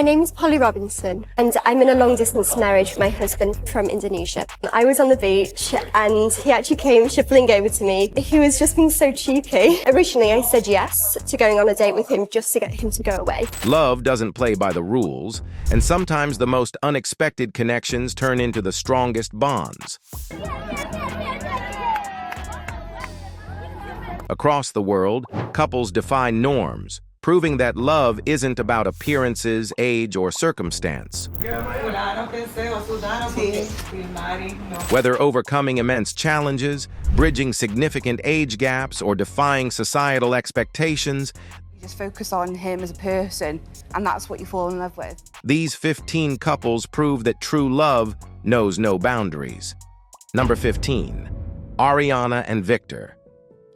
My name is Polly Robinson and I'm in a long-distance marriage with my husband from Indonesia. I was on the beach and he actually came shuffling over to me. He was just being so cheeky. Originally, I said yes to going on a date with him just to get him to go away. Love doesn't play by the rules, and sometimes the most unexpected connections turn into the strongest bonds. Across the world, couples defy norms, proving that love isn't about appearances, age, or circumstance. Whether overcoming immense challenges, bridging significant age gaps, or defying societal expectations, you just focus on him as a person, and that's what you fall in love with. These 15 couples prove that true love knows no boundaries. Number 15, Ariana and Victor.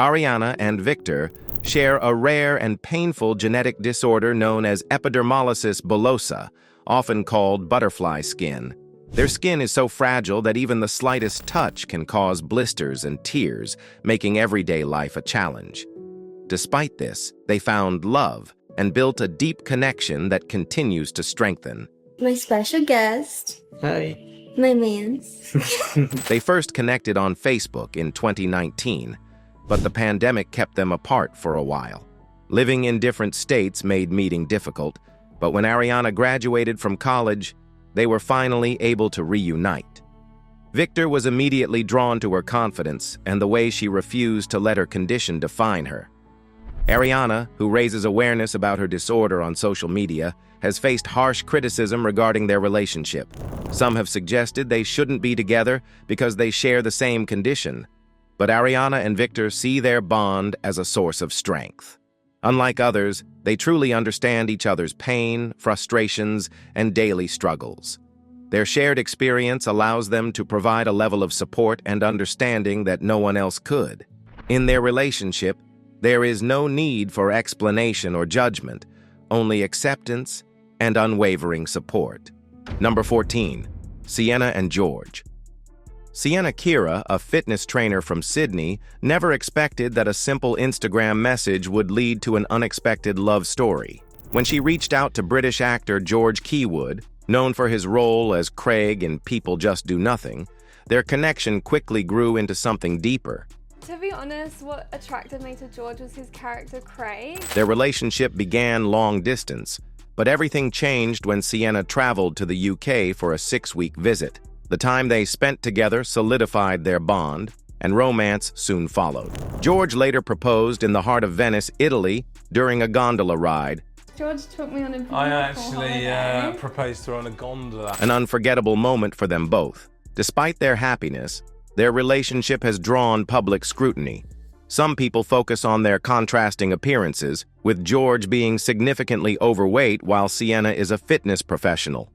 Ariana and Victor share a rare and painful genetic disorder known as epidermolysis bullosa, often called butterfly skin. Their skin is so fragile that even the slightest touch can cause blisters and tears, making everyday life a challenge. Despite this, they found love and built a deep connection that continues to strengthen. My special guest. Hi. My mans. They first connected on Facebook in 2019, but the pandemic kept them apart for a while. Living in different states made meeting difficult, but when Ariana graduated from college, they were finally able to reunite. Victor was immediately drawn to her confidence and the way she refused to let her condition define her. Ariana, who raises awareness about her disorder on social media, has faced harsh criticism regarding their relationship. Some have suggested they shouldn't be together because they share the same condition. But Ariana and Victor see their bond as a source of strength. Unlike others, they truly understand each other's pain, frustrations, and daily struggles. Their shared experience allows them to provide a level of support and understanding that no one else could. In their relationship, there is no need for explanation or judgment, only acceptance and unwavering support. Number 14, Sienna and George. Sienna Kira, a fitness trainer from Sydney, never expected that a simple Instagram message would lead to an unexpected love story. When she reached out to British actor George Keywood, known for his role as Craig in People Just Do Nothing, their connection quickly grew into something deeper. To be honest, what attracted me to George was his character Craig. Their relationship began long distance, but everything changed when Sienna traveled to the UK for a 6-week visit. The time they spent together solidified their bond, and romance soon followed. George later proposed in the heart of Venice, Italy, during a gondola ride. George took me on a beautiful I actually holiday. proposed to her on a gondola. An unforgettable moment for them both. Despite their happiness, their relationship has drawn public scrutiny. Some people focus on their contrasting appearances, with George being significantly overweight while Sienna is a fitness professional.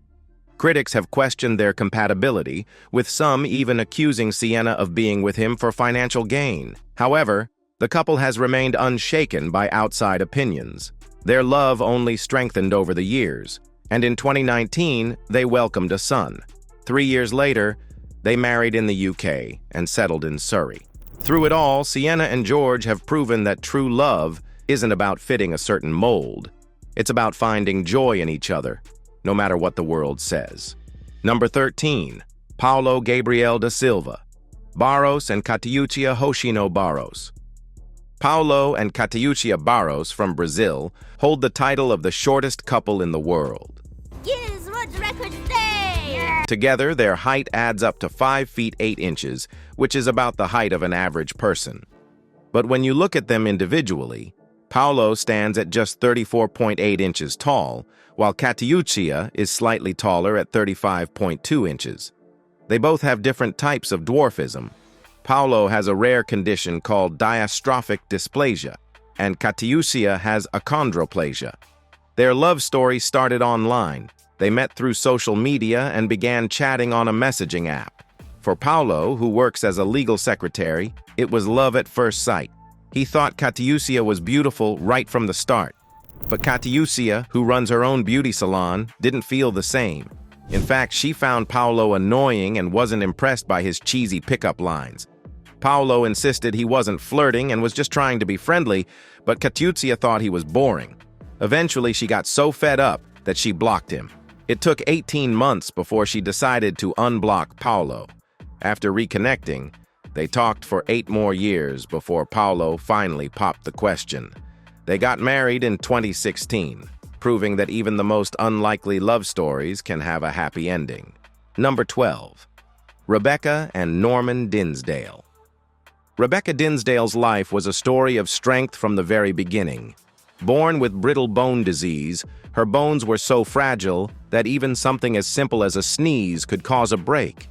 Critics have questioned their compatibility, with some even accusing Sienna of being with him for financial gain. However, the couple has remained unshaken by outside opinions. Their love only strengthened over the years, and in 2019, they welcomed a son. 3 years later, they married in the UK and settled in Surrey. Through it all, Sienna and George have proven that true love isn't about fitting a certain mold. It's about finding joy in each other, no matter what the world says. Number 13, Paulo Gabriel da Silva. Barros and Katyucia Hoshino Barros. Paulo and Katyucia Barros from Brazil hold the title of the shortest couple in the world. Guinness World Records Day! Together, their height adds up to 5 feet 8 inches, which is about the height of an average person. But when you look at them individually, Paulo stands at just 34.8 inches tall, while Katyucia is slightly taller at 35.2 inches. They both have different types of dwarfism. Paulo has a rare condition called diastrophic dysplasia, and Katyucia has achondroplasia. Their love story started online. They met through social media and began chatting on a messaging app. For Paulo, who works as a legal secretary, it was love at first sight. He thought Katyucia was beautiful right from the start. But Katyucia, who runs her own beauty salon, didn't feel the same. In fact, she found Paulo annoying and wasn't impressed by his cheesy pickup lines. Paulo insisted he wasn't flirting and was just trying to be friendly, but Katyucia thought he was boring. Eventually, she got so fed up that she blocked him. It took 18 months before she decided to unblock Paulo. After reconnecting, they talked for 8 more years before Paulo finally popped the question. They got married in 2016, proving that even the most unlikely love stories can have a happy ending. Number 12. Rebecca and Norman Dinsdale. Rebecca Dinsdale's life was a story of strength from the very beginning. Born with brittle bone disease, her bones were so fragile that even something as simple as a sneeze could cause a break.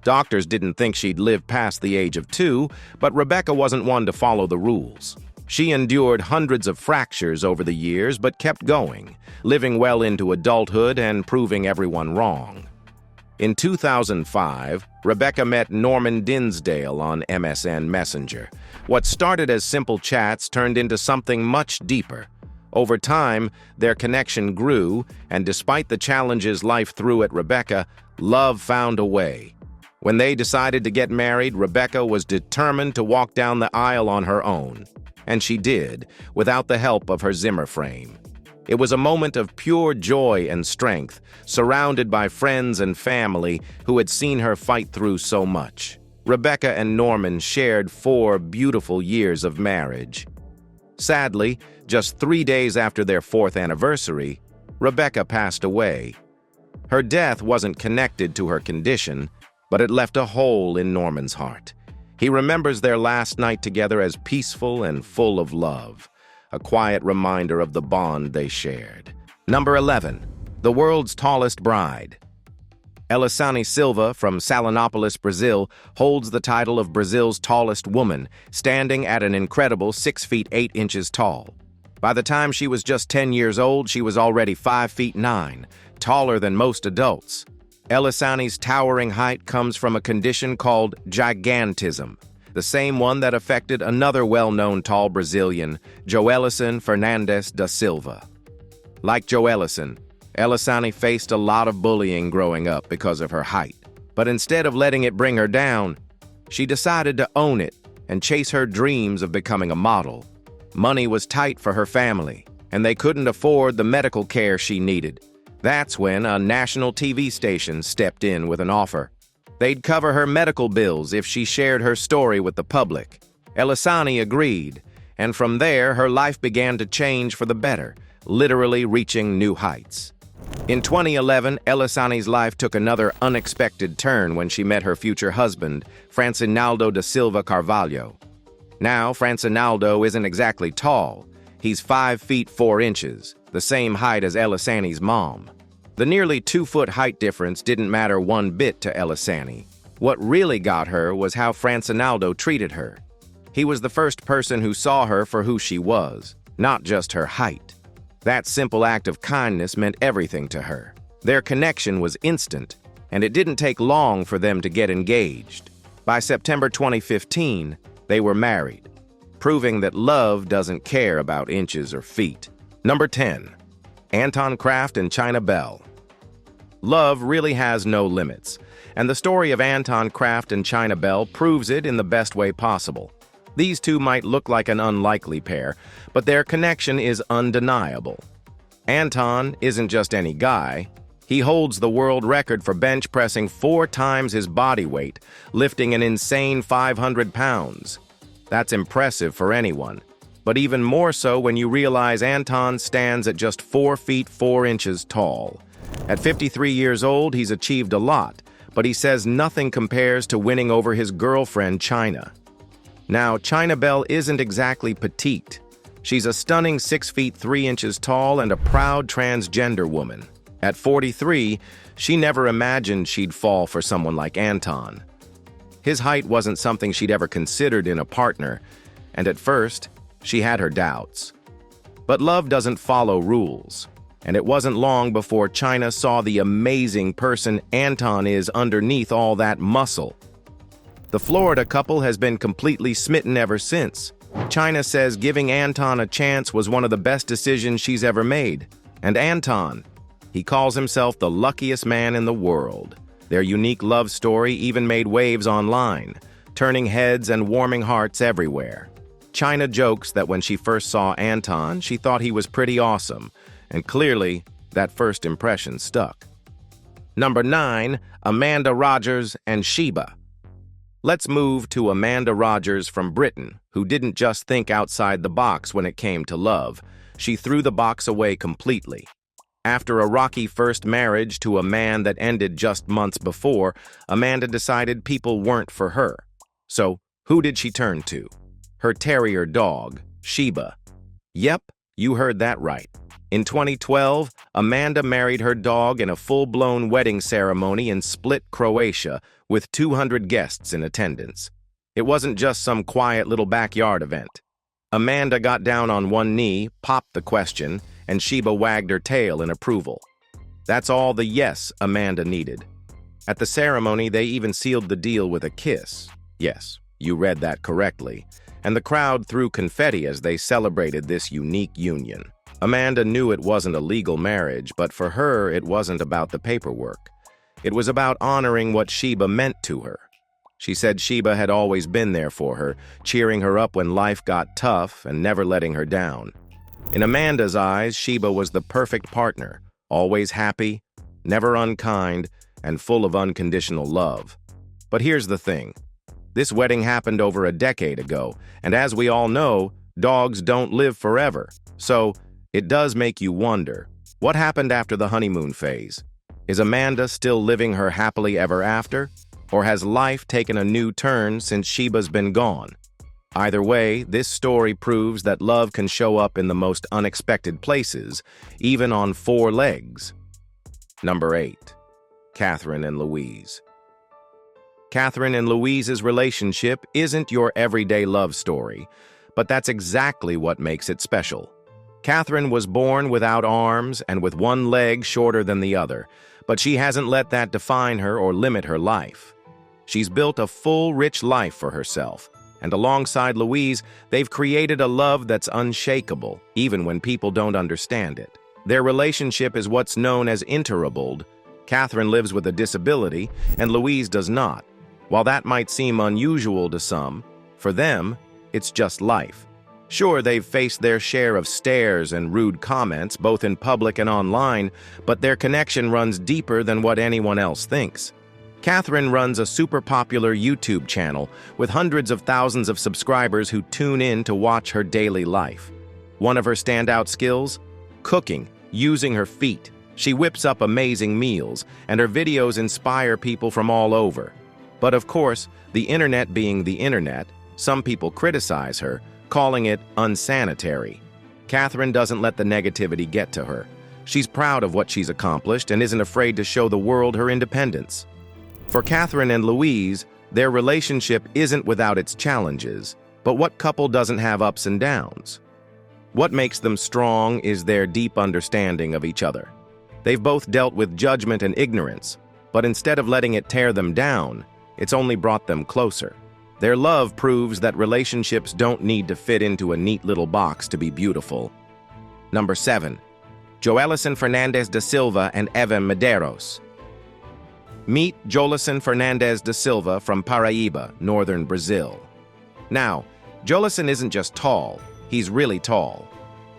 Doctors didn't think she'd live past the age of 2, but Rebecca wasn't one to follow the rules. She endured hundreds of fractures over the years, but kept going, living well into adulthood and proving everyone wrong. In 2005, Rebecca met Norman Dinsdale on MSN Messenger. What started as simple chats turned into something much deeper. Over time, their connection grew, and despite the challenges life threw at Rebecca, love found a way. When they decided to get married, Rebecca was determined to walk down the aisle on her own. And she did, without the help of her Zimmer frame. It was a moment of pure joy and strength, surrounded by friends and family who had seen her fight through so much. Rebecca and Norman shared 4 beautiful years of marriage. Sadly, just 3 days after their 4th anniversary, Rebecca passed away. Her death wasn't connected to her condition, but it left a hole in Norman's heart. He remembers their last night together as peaceful and full of love, a quiet reminder of the bond they shared. Number 11. The World's Tallest Bride. Elisane Silva from Salinopolis, Brazil, holds the title of Brazil's tallest woman, standing at an incredible 6 feet 8 inches tall. By the time she was just 10 years old, she was already 5 feet 9, taller than most adults. Elisane's towering height comes from a condition called gigantism, the same one that affected another well-known tall Brazilian, Joelison Fernandes da Silva. Like Joelison, Elisane faced a lot of bullying growing up because of her height. But instead of letting it bring her down, she decided to own it and chase her dreams of becoming a model. Money was tight for her family, and they couldn't afford the medical care she needed. That's when a national TV station stepped in with an offer. They'd cover her medical bills if she shared her story with the public. Elisane agreed, and from there her life began to change for the better, literally reaching new heights. In 2011, Elisane's life took another unexpected turn when she met her future husband, Francinaldo da Silva Carvalho. Now, Francinaldo isn't exactly tall. He's 5 feet 4 inches, the same height as Elisane's mom. The nearly 2-foot height difference didn't matter one bit to Elisane. What really got her was how Francinaldo treated her. He was the first person who saw her for who she was, not just her height. That simple act of kindness meant everything to her. Their connection was instant, and it didn't take long for them to get engaged. By September 2015, they were married, proving that love doesn't care about inches or feet. Number 10. Anton and China Bell. Love really has no limits, and the story of Anton and China Bell proves it in the best way possible. These two might look like an unlikely pair, but their connection is undeniable. Anton isn't just any guy. He holds the world record for bench pressing 4 times his body weight, lifting an insane 500 pounds. That's impressive for anyone, but even more so when you realize Anton stands at just 4 feet 4 inches tall. At 53 years old, he's achieved a lot, but he says nothing compares to winning over his girlfriend, China. Now, China Bell isn't exactly petite. She's a stunning 6 feet 3 inches tall and a proud transgender woman. At 43, she never imagined she'd fall for someone like Anton. His height wasn't something she'd ever considered in a partner, and at first, she had her doubts. But love doesn't follow rules, and it wasn't long before China saw the amazing person Anton is underneath all that muscle. The Florida couple has been completely smitten ever since. China says giving Anton a chance was one of the best decisions she's ever made. And Anton, he calls himself the luckiest man in the world. Their unique love story even made waves online, turning heads and warming hearts everywhere. China jokes that when she first saw Anton, she thought he was pretty awesome, and clearly, That first impression stuck. Number 9, Amanda Rogers and Sheba. Let's move to Amanda Rogers from Britain, who didn't just think outside the box when it came to love. She threw the box away completely. After a rocky first marriage to a man that ended just months before, Amanda decided people weren't for her. So, who did she turn to? Her terrier dog, Sheba. Yep, you heard that right. In 2012, Amanda married her dog in a full-blown wedding ceremony in Split, Croatia, with 200 guests in attendance. It wasn't just some quiet little backyard event. Amanda got down on one knee, popped the question, and Sheba wagged her tail in approval. That's all the yes Amanda needed. At the ceremony, they even sealed the deal with a kiss. Yes, you read that correctly. And the crowd threw confetti as they celebrated this unique union. Amanda knew it wasn't a legal marriage, but for her, it wasn't about the paperwork. It was about honoring what Sheba meant to her. She said Sheba had always been there for her, cheering her up when life got tough and never letting her down. In Amanda's eyes, Sheba was the perfect partner, always happy, never unkind, and full of unconditional love. But here's the thing. This wedding happened over a decade ago, and as we all know, dogs don't live forever. So, it does make you wonder, what happened after the honeymoon phase? Is Amanda still living her happily ever after? Or has life taken a new turn since Sheba's been gone? Either way, this story proves that love can show up in the most unexpected places, even on 4 legs. Number 8. Catherine and Louise. Catherine and Louise's relationship isn't your everyday love story, but that's exactly what makes it special. Catherine was born without arms and with one leg shorter than the other, but she hasn't let that define her or limit her life. She's built a full, rich life for herself, and alongside Louise, they've created a love that's unshakable, even when people don't understand it. Their relationship is what's known as interabled. Catherine lives with a disability, and Louise does not. While that might seem unusual to some, for them, it's just life. Sure, they've faced their share of stares and rude comments, both in public and online, but their connection runs deeper than what anyone else thinks. Catherine runs a super popular YouTube channel with hundreds of thousands of subscribers who tune in to watch her daily life. One of her standout skills? Cooking, using her feet. She whips up amazing meals, and her videos inspire people from all over. But of course, the internet being the internet, some people criticize her, calling it unsanitary. Catherine doesn't let the negativity get to her. She's proud of what she's accomplished and isn't afraid to show the world her independence. For Catherine and Louise, their relationship isn't without its challenges, but what couple doesn't have ups and downs? What makes them strong is their deep understanding of each other. They've both dealt with judgment and ignorance, but instead of letting it tear them down, it's only brought them closer. Their love proves that relationships don't need to fit into a neat little box to be beautiful. Number 7. Joelison Fernandez da Silva and Evem Medeiros. Meet Joelison Fernandez da Silva from Paraíba, northern Brazil. Now, Joelison isn't just tall, he's really tall.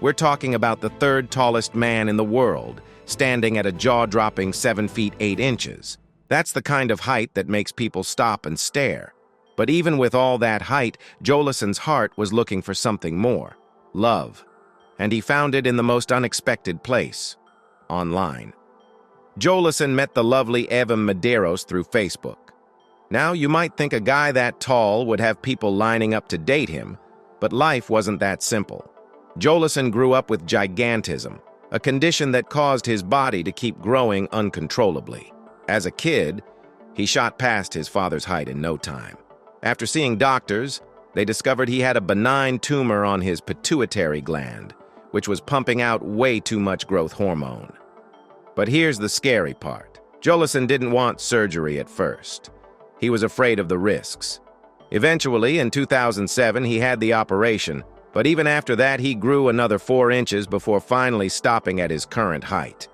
We're talking about the 3rd tallest man in the world, standing at a jaw-dropping 7 feet 8 inches. That's the kind of height that makes people stop and stare. But even with all that height, Joelison's heart was looking for something more: love. And he found it in the most unexpected place: online. Joelison met the lovely Evem Medeiros through Facebook. Now, you might think a guy that tall would have people lining up to date him, but life wasn't that simple. Joelison grew up with gigantism, a condition that caused his body to keep growing uncontrollably. As a kid, he shot past his father's height in no time. After seeing doctors, they discovered he had a benign tumor on his pituitary gland, which was pumping out way too much growth hormone. But here's the scary part. Joelison didn't want surgery at first. He was afraid of the risks. Eventually, in 2007, he had the operation, but even after that, he grew another 4 inches before finally stopping at his current height.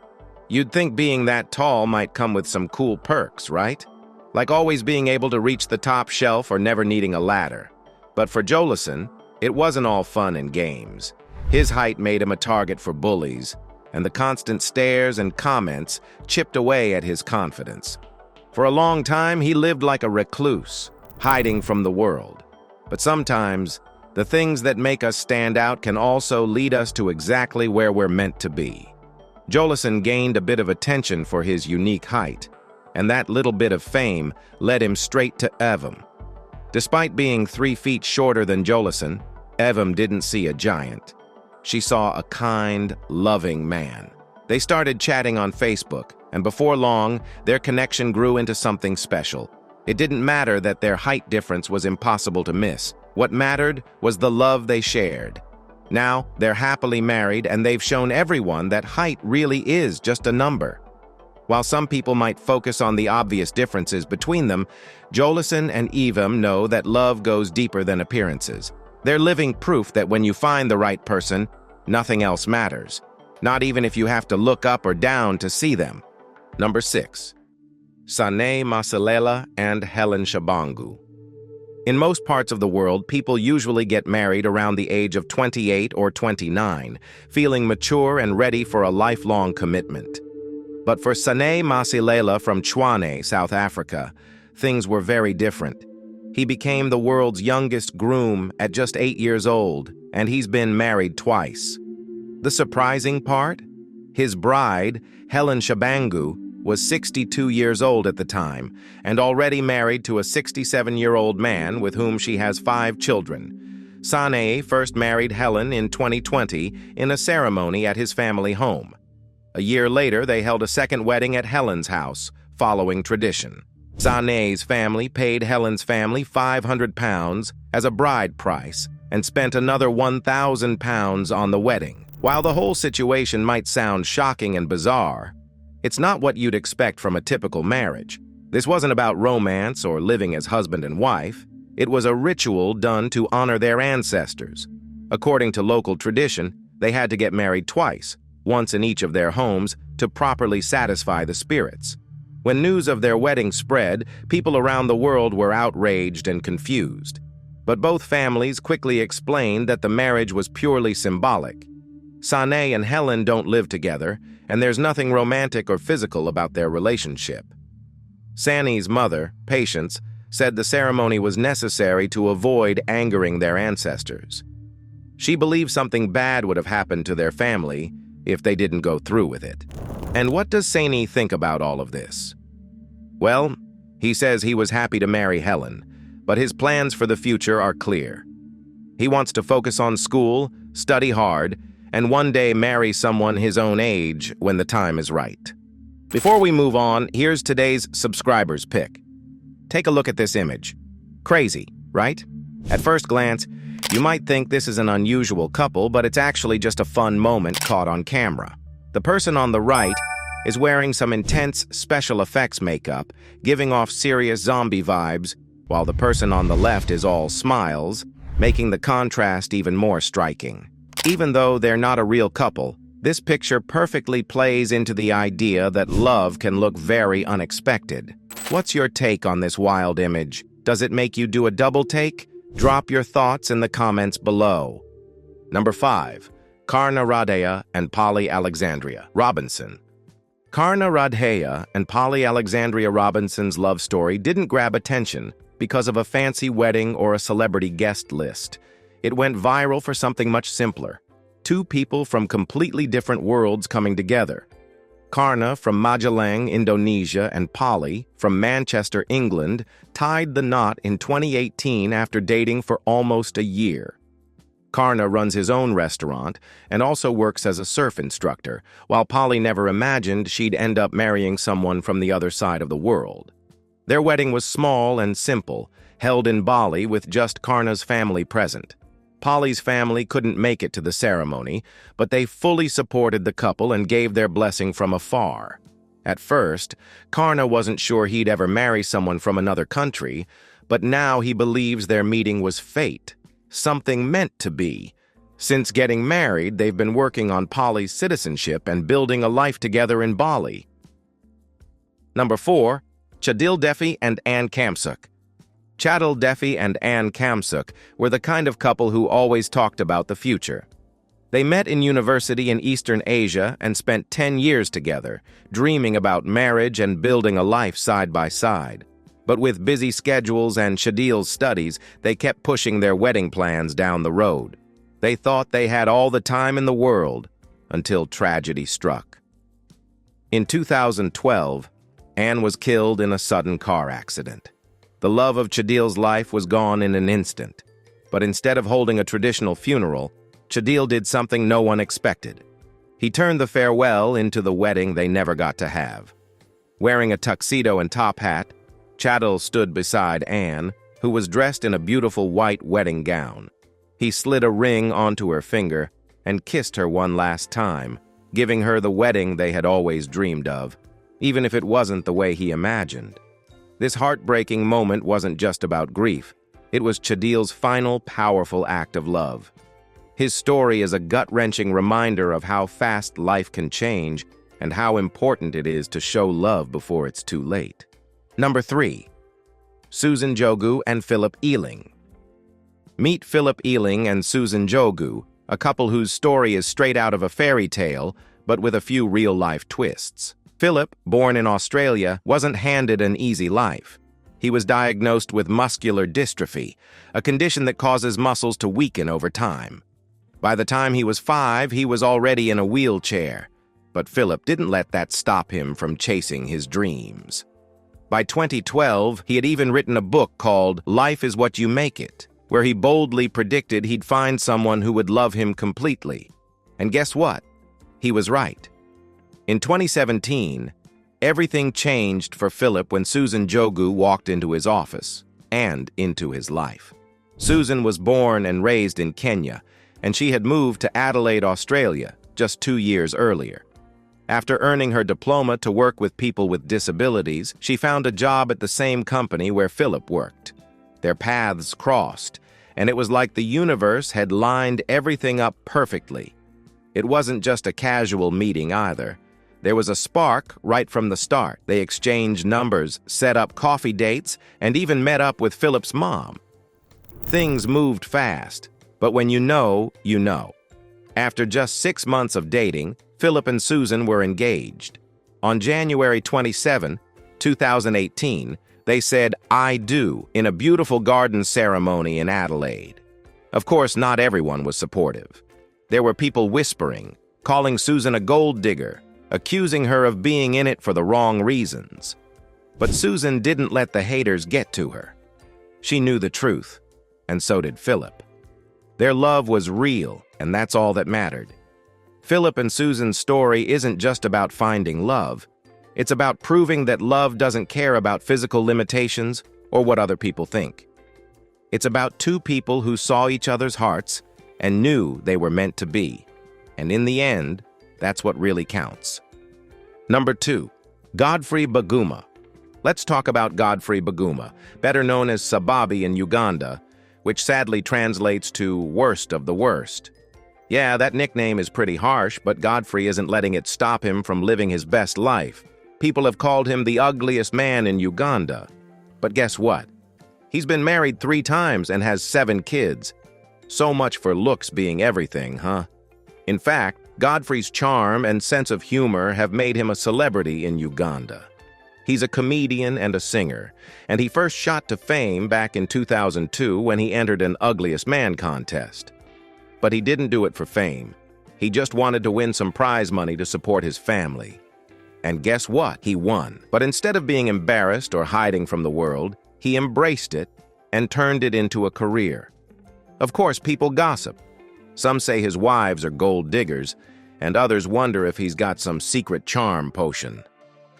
You'd think being that tall might come with some cool perks, right? Like always being able to reach the top shelf or never needing a ladder. But for Joelison, it wasn't all fun and games. His height made him a target for bullies. and the constant stares and comments chipped away at his confidence. For a long time, he lived like a recluse, hiding from the world. But sometimes, the things that make us stand out can also lead us to exactly where we're meant to be. Joelison gained a bit of attention for his unique height, and that little bit of fame led him straight to Evem. Despite being 3 feet shorter than Joelison, Evem didn't see a giant. She saw a kind, loving man. They started chatting on Facebook, and before long, their connection grew into something special. It didn't matter that their height difference was impossible to miss. What mattered was the love they shared. Now, they're happily married, and they've shown everyone that height really is just a number. While some people might focus on the obvious differences between them, Joelison and Evem know that love goes deeper than appearances. They're living proof that when you find the right person, nothing else matters, not even if you have to look up or down to see them. Number 6. Saneie and Helen Shabangu. In most parts of the world, people usually get married around the age of 28 or 29, feeling mature and ready for a lifelong commitment. But for Saneie from Tshwane, South Africa, things were very different. He became the world's youngest groom at just 8 years old, and he's been married twice. The surprising part? His bride, Helen Shabangu, was 62 years old at the time, and already married to a 67-year-old man with whom she has 5 children. Saneie first married Helen in 2020 in a ceremony at his family home. A year later, they held a second wedding at Helen's house, following tradition. Saneie's family paid Helen's family £500 as a bride price and spent another £1,000 on the wedding. While the whole situation might sound shocking and bizarre, it's not what you'd expect from a typical marriage. This wasn't about romance or living as husband and wife. It was a ritual done to honor their ancestors. According to local tradition, they had to get married twice, once in each of their homes, to properly satisfy the spirits. When news of their wedding spread, people around the world were outraged and confused. But both families quickly explained that the marriage was purely symbolic. Saneie and Helen don't live together, and there's nothing romantic or physical about their relationship. Saneie's mother, Patience, said the ceremony was necessary to avoid angering their ancestors. She believed something bad would have happened to their family if they didn't go through with it. And what does Saneie think about all of this? Well, he says he was happy to marry Helen, but his plans for the future are clear. He wants to focus on school, study hard, and one day marry someone his own age when the time is right. Before we move on, here's today's subscriber's pick. Take a look at this image. Crazy, right? At first glance, you might think this is an unusual couple, but it's actually just a fun moment caught on camera. The person on the right is wearing some intense special effects makeup, giving off serious zombie vibes, while the person on the left is all smiles, making the contrast even more striking. Even though they're not a real couple, this picture perfectly plays into the idea that love can look very unexpected. What's your take on this wild image? Does it make you do a double take? Drop your thoughts in the comments below. Number 5. Cara and Polly Alexandria Robinson. Cara and Polly Alexandria Robinson's love story didn't grab attention because of a fancy wedding or a celebrity guest list. It went viral for something much simpler. 2 people from completely different worlds coming together. Cara from Magelang, Indonesia, and Polly from Manchester, England, tied the knot in 2018 after dating for almost a year. Cara runs his own restaurant and also works as a surf instructor, while Polly never imagined she'd end up marrying someone from the other side of the world. Their wedding was small and simple, held in Bali with just Cara's family present. Polly's family couldn't make it to the ceremony, but they fully supported the couple and gave their blessing from afar. At first, Cara wasn't sure he'd ever marry someone from another country, but now he believes their meeting was fate. Something meant to be. Since getting married, they've been working on Polly's citizenship and building a life together in Bali. Number 4. Chadil and Anne. Chadil and Anne were the kind of couple who always talked about the future. They met in university in Eastern Asia and spent 10 years together, dreaming about marriage and building a life side by side. But with busy schedules and Chadil's studies, they kept pushing their wedding plans down the road. They thought they had all the time in the world until tragedy struck. In 2012, Anne was killed in a sudden car accident. The love of Chadil's life was gone in an instant. But instead of holding a traditional funeral, Chadil did something no one expected. He turned the farewell into the wedding they never got to have. Wearing a tuxedo and top hat, Chadil stood beside Anne, who was dressed in a beautiful white wedding gown. He slid a ring onto her finger and kissed her one last time, giving her the wedding they had always dreamed of, even if it wasn't the way he imagined. This heartbreaking moment wasn't just about grief. It was Chadil's final, powerful act of love. His story is a gut-wrenching reminder of how fast life can change and how important it is to show love before it's too late. Number 3. Susan Jogu and Philip Ealing. Meet Philip Ealing and Susan Jogu, a couple whose story is straight out of a fairy tale, but with a few real-life twists. Philip, born in Australia, wasn't handed an easy life. He was diagnosed with muscular dystrophy, a condition that causes muscles to weaken over time. By the time he was 5, he was already in a wheelchair, but Philip didn't let that stop him from chasing his dreams. By 2012, he had even written a book called Life is What You Make It, where he boldly predicted he'd find someone who would love him completely. And guess what? He was right. In 2017, everything changed for Philip when Susan Jogu walked into his office and into his life. Susan was born and raised in Kenya, and she had moved to Adelaide, Australia, just 2 years earlier. After earning her diploma to work with people with disabilities, she found a job at the same company where Philip worked. Their paths crossed, and it was like the universe had lined everything up perfectly. It wasn't just a casual meeting either. There was a spark right from the start. They exchanged numbers, set up coffee dates, and even met up with Philip's mom. Things moved fast, but when you know, you know. After just 6 months of dating, Philip and Susan were engaged. On January 27, 2018, they said, "I do," in a beautiful garden ceremony in Adelaide. Of course, not everyone was supportive. There were people whispering, calling Susan a gold digger, accusing her of being in it for the wrong reasons. But Susan didn't let the haters get to her. She knew the truth, and so did Philip. Their love was real, and that's all that mattered. Philip and Susan's story isn't just about finding love. It's about proving that love doesn't care about physical limitations or what other people think. It's about two people who saw each other's hearts and knew they were meant to be. And in the end, that's what really counts. Number 2, Godfrey Baguma. Let's talk about Godfrey Baguma, better known as Sababi in Uganda, which sadly translates to worst of the worst. Yeah, that nickname is pretty harsh, but Godfrey isn't letting it stop him from living his best life. People have called him the ugliest man in Uganda. But guess what? He's been married 3 times and has 7 kids. So much for looks being everything, huh? In fact, Godfrey's charm and sense of humor have made him a celebrity in Uganda. He's a comedian and a singer, and he first shot to fame back in 2002 when he entered an Ugliest Man contest. But he didn't do it for fame. He just wanted to win some prize money to support his family. And guess what? He won. But instead of being embarrassed or hiding from the world, he embraced it and turned it into a career. Of course, people gossip. Some say his wives are gold diggers, and others wonder if he's got some secret charm potion.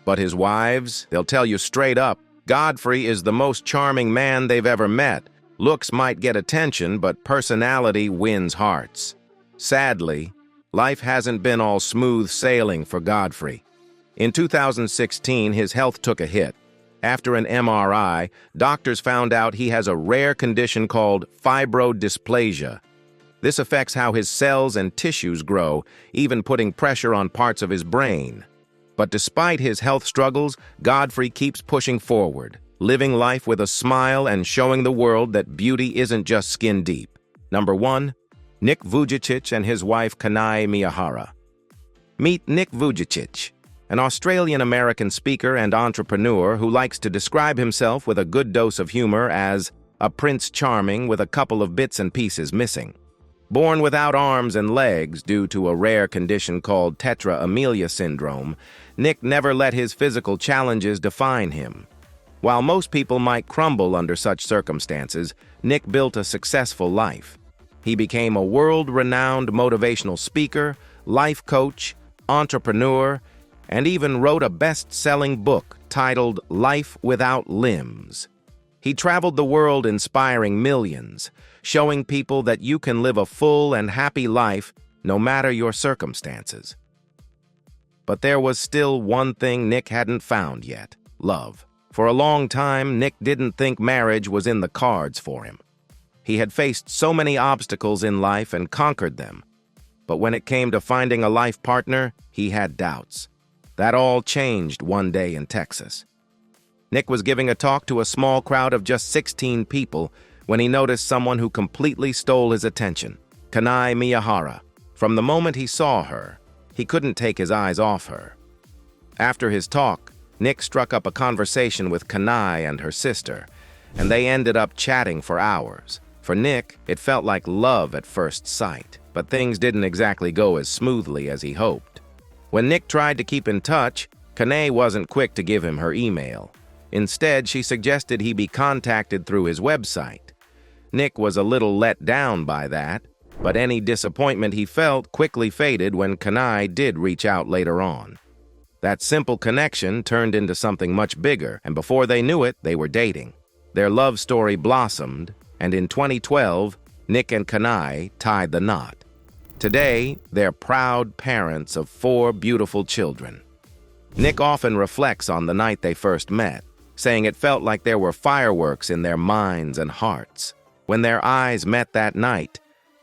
But his wives, they'll tell you straight up, Godfrey is the most charming man they've ever met. Looks might get attention, but personality wins hearts. Sadly, life hasn't been all smooth sailing for Godfrey. In 2016, his health took a hit. After an MRI, doctors found out he has a rare condition called fibrodysplasia. This affects how his cells and tissues grow, even putting pressure on parts of his brain. But despite his health struggles, Godfrey keeps pushing forward, living life with a smile and showing the world that beauty isn't just skin deep. Number 1, Nick Vujicic and his wife Kanae Miyahara. Meet Nick Vujicic, an Australian-American speaker and entrepreneur who likes to describe himself with a good dose of humor as a Prince Charming with a couple of bits and pieces missing. Born without arms and legs due to a rare condition called tetra amelia syndrome, Nick never let his physical challenges define him. While most people might crumble under such circumstances, Nick built a successful life. He became a world-renowned motivational speaker, life coach, entrepreneur, and even wrote a best-selling book titled Life Without Limbs. He traveled the world inspiring millions, showing people that you can live a full and happy life no matter your circumstances. But there was still one thing Nick hadn't found yet: love. For a long time, Nick didn't think marriage was in the cards for him. He had faced so many obstacles in life and conquered them. But when it came to finding a life partner, he had doubts. That all changed one day in Texas. Nick was giving a talk to a small crowd of just 16 people when he noticed someone who completely stole his attention: Kanae Miyahara. From the moment he saw her, he couldn't take his eyes off her. After his talk, Nick struck up a conversation with Kanae and her sister, and they ended up chatting for hours. For Nick, it felt like love at first sight, but things didn't exactly go as smoothly as he hoped. When Nick tried to keep in touch, Kanae wasn't quick to give him her email. Instead, she suggested he be contacted through his website. Nick was a little let down by that, but any disappointment he felt quickly faded when Kanae did reach out later on. That simple connection turned into something much bigger, and before they knew it, they were dating. Their love story blossomed, and in 2012, Nick and Kanae tied the knot. Today, they're proud parents of 4 beautiful children. Nick often reflects on the night they first met, saying it felt like there were fireworks in their minds and hearts. When their eyes met that night,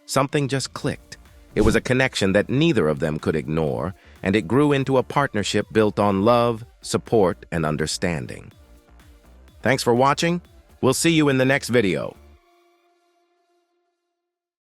something just clicked. It was a connection that neither of them could ignore, and it grew into a partnership built on love, support, and understanding. Thanks for watching. We'll see you in the next video.